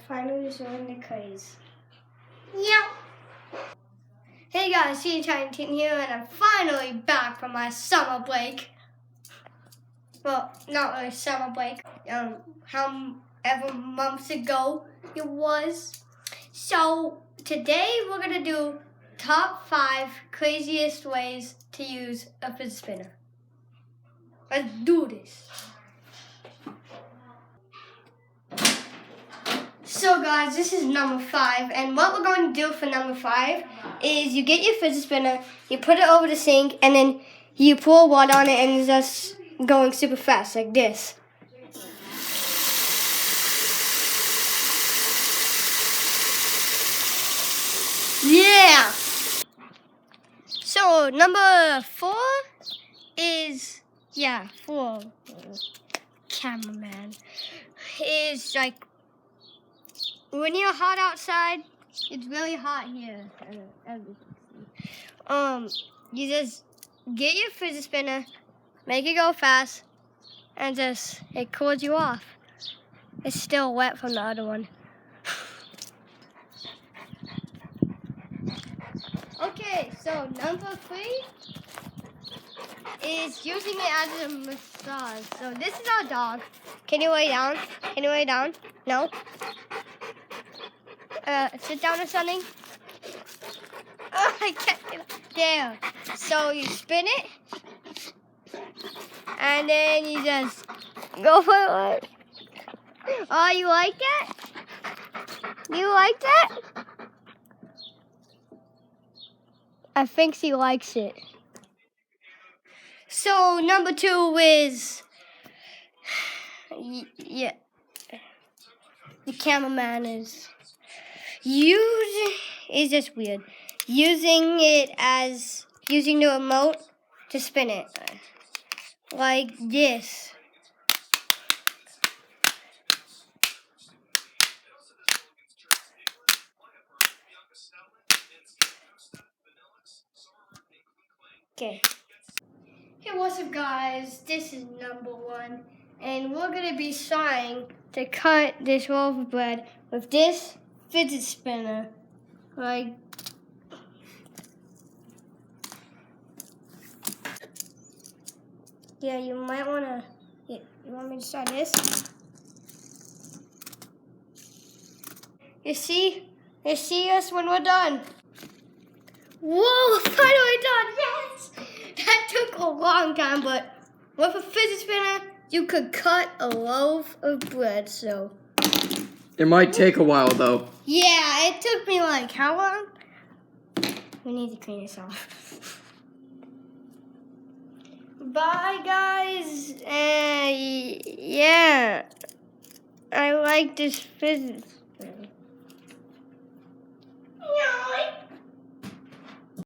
finally joined the craze. Yeah. Hey guys, Fidget here, and I'm finally back from my summer break. Well, not really summer break. However months ago it was. So today we're gonna do top 5 craziest ways to use a fidget spinner. Let's do this. So guys, this is number 5, and what we're going to do for number 5 is you get your fidget spinner, you put it over the sink, and then you pour water on it, and it's just going super fast, like this. Yeah! So number 4 is, 4, cameraman, is like, when you're hot outside, it's really hot here. As you can see. You just get your fidget spinner, make it go fast, and just it cools you off. It's still wet from the other one. Okay, so number 3 is using it as a massage. So this is our dog. Can you lay down? Can you lay down? No? Sit down or something. Oh, I can't get it. There. So you spin it, and then you just go for it. Oh, you like that? You like that? I think she likes it. So number 2 is, the cameraman is just weird. Using the remote to spin it. Like this. Okay. Hey, what's up guys? This is number 1. And we're gonna be trying to cut this loaf of bread with this fidget spinner. Like, yeah, you might wanna, you want me to start this? You see us when we're done. Whoa, finally done, yes! That took a long time, but with a fidget spinner, you could cut a loaf of bread, so. It might take a while, though. Yeah, it took me like, how long? We need to clean this off. Bye, guys. Yeah, I like this fidget spinner.